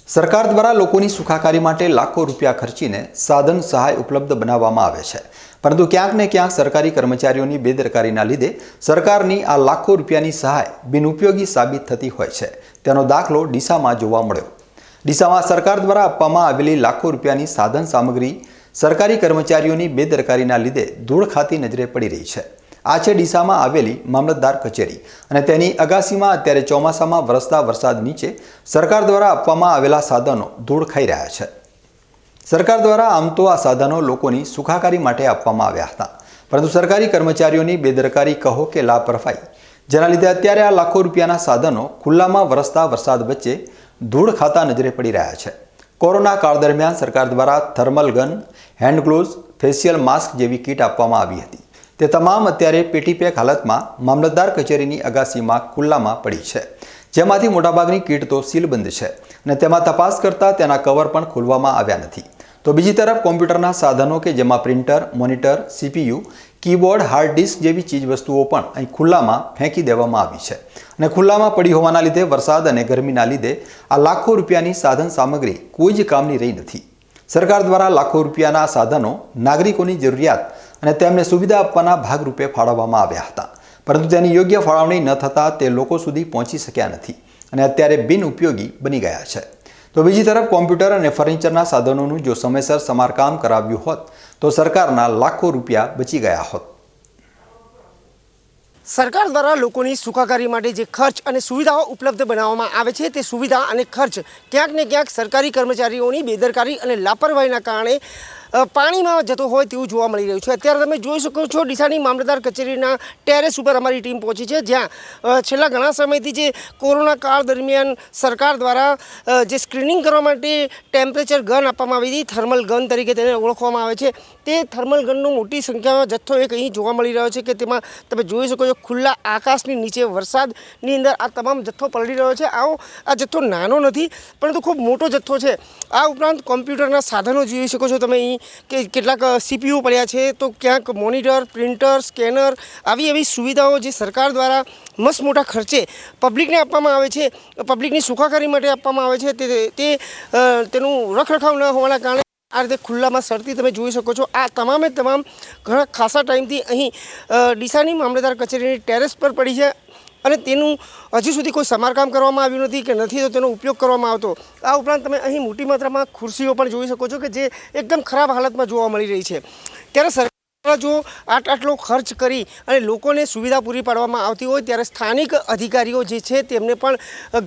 સરકાર દ્વારા લોકોની સુખાકારી માટે લાખો રૂપિયા ખર્ચીને સાધન સહાય ઉપલબ્ધ બનાવવામાં આવે છે, પરંતુ ક્યાંક ને ક્યાંક સરકારી કર્મચારીઓની બેદરકારીના લીધે સરકારની આ લાખો રૂપિયાની સહાય બિનઉપયોગી સાબિત થતી હોય છે। તેનો દાખલો ડીસામાં જોવા મળ્યો। ડીસામાં સરકાર દ્વારા આપવામાં આવેલી લાખો રૂપિયાની સાધન સામગ્રી સરકારી કર્મચારીઓની બેદરકારીના લીધે ધૂળ ખાતી નજરે પડી રહી છે। આ છે ડીસામાં આવેલી મામલતદાર કચેરી અને તેની અગાસીમાં અત્યારે ચોમાસામાં વરસતા વરસાદ નીચે સરકાર દ્વારા આપવામાં આવેલા સાધનો ધૂળ ખાઈ રહ્યા છે। સરકાર દ્વારા આમ તો આ સાધનો લોકોની સુખાકારી માટે આપવામાં આવ્યા હતા, પરંતુ સરકારી કર્મચારીઓની બેદરકારી કહો કે લાપરવાહી, જેના લીધે અત્યારે આ લાખો રૂપિયાના સાધનો ખુલ્લામાં વરસતા વરસાદ વચ્ચે ધૂળ ખાતા નજરે પડી રહ્યા છે। કોરોના કાળ દરમિયાન સરકાર દ્વારા thermal gun, hand gloves, facial mask જેવી કીટ આપવામાં આવી હતી। તે તમામ અત્યારે પેટી પેક હાલતમાં મામલતદાર કચેરીની અગાસીમાં ખુલ્લામાં પડી છે, જેમાંથી મોટાભાગની કીટ તો સીલબંધ છે અને તેમાં તપાસ કરતાં તેના કવર પણ ખોલવામાં આવ્યા નથી। તો બીજી તરફ કોમ્પ્યુટરના સાધનો કે જેમાં printer, monitor, CPU, keyboard, hard disk જેવી ચીજવસ્તુઓ પણ અહીં ખુલ્લામાં ફેંકી દેવામાં આવી છે અને ખુલ્લામાં પડી હોવાના લીધે વરસાદ અને ગરમીના લીધે આ લાખો રૂપિયાની સાધન સામગ્રી કોઈ જ કામની રહી નથી। સરકાર દ્વારા લાખો રૂપિયાના સાધનો નાગરિકોની જરૂરિયાત અને તેમને સુવિધા આપવાના ભાગરૂપે ફાળવવામાં આવ્યા હતા, પરંતુ તેની યોગ્ય ફાળવણી ન થતાં તે લોકો સુધી પહોંચી શક્યા નથી અને અત્યારે બિનઉપયોગી બની ગયા છે। તો બીજી તરફ કોમ્પ્યુટર અને ફર્નિચરના સાધનોનું જો સમયસર સમારકામ કરાવ્યું હોત તો સરકારના લાખો રૂપિયા બચી ગયા હોત। સરકાર દ્વારા લોકોની સુખાકારી માટે જે ખર્ચ અને સુવિધાઓ ઉપલબ્ધ બનાવવામાં આવે છે, તે સુવિધા અને ખર્ચ ક્યાંક ને ક્યાંક સરકારી કર્મચારીઓની બેદરકારી અને લાપરવાહીના કારણે પાણીમાં જતો હોય તેવું જોવા મળી રહ્યું છે। અત્યારે તમે જોઈ શકો છો, ડીસાની મામલતદાર કચેરીના ટેરેસ ઉપર અમારી ટીમ પહોંચી છે, જ્યાં છેલ્લા ઘણા સમયથી જે કોરોના કાળ દરમિયાન સરકાર દ્વારા જે સ્ક્રીનિંગ કરવા માટે ટેમ્પરેચર ગન આપવામાં આવી હતી, થર્મલ ગન તરીકે તેને ઓળખવામાં આવે છે, તે થર્મલ ગનનો મોટી સંખ્યામાં જથ્થો એક અહીં જોવા મળી રહ્યો છે કે તેમાં તમે જોઈ શકો છો ખુલ્લા આકાશની નીચે વરસાદની અંદર આ તમામ જથ્થો પલળી રહ્યો છે। આ જથ્થો નાનો નથી, પરંતુ ખૂબ મોટો જથ્થો છે। આ ઉપરાંત કોમ્પ્યુટરના સાધનો જોઈ શકો છો તમે અહીં કે કેટલાક CPU પડ્યા છે, તો ક્યાંક મોનિટર, પ્રિન્ટર, સ્કેનર, આવી સુવિધાઓ જે સરકાર દ્વારા મસ્ત મોટા ખર્ચે પબ્લિકને આપવામાં આવે છે, પબ્લિકની સુખાકારી માટે આપવામાં આવે છે, તેનું રખરખાવ ન હોવાના કારણે આ રીતે ખુલ્લામાં સરતી તમે જોઈ શકો છો। આ તમામે તમામ ઘણા ખાસા ટાઈમથી અહીં ડીસાની મામલતદાર કચેરીની ટેરેસ પર પડી છે અને તેનું હજુ સુધી કોઈ સમારકામ કરવામાં આવ્યું નથી કે નથી તો તેનો ઉપયોગ કરવામાં આવતો। આ ઉપરાંત તમે અહીં મોટી માત્રામાં ખુરશીઓ પણ જોઈ શકો છો કે જે એકદમ ખરાબ હાલતમાં જોવા મળી રહી છે। ત્યારે સરકાર જો આટલો ખર્ચ કરી અને લોકોને સુવિધા પૂરી પાડવામાં આવતી હોય, ત્યારે સ્થાનિક અધિકારીઓ જે છે તેમને પણ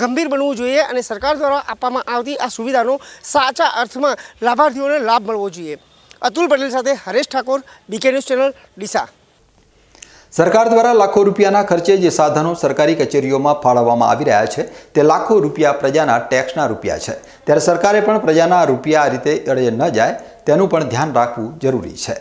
ગંભીર બનવું જોઈએ અને સરકાર દ્વારા આપવામાં આવતી આ સુવિધાનો સાચા અર્થમાં લાભાર્થીઓને લાભ મળવો જોઈએ। અતુલ પટેલ સાથે Haresh Thakor, BK news channel, Deesa. સરકાર દ્વારા લાખો રૂપિયાના ખર્ચે જે સાધનો સરકારી કચેરીઓમાં ફાળવવામાં આવી રહ્યા છે, તે લાખો રૂપિયા પ્રજાના ટેક્સના રૂપિયા છે। ત્યારે સરકારે પણ પ્રજાના રૂપિયા આ રીતે અડે ન જાય તેનું પણ ધ્યાન રાખવું જરૂરી છે।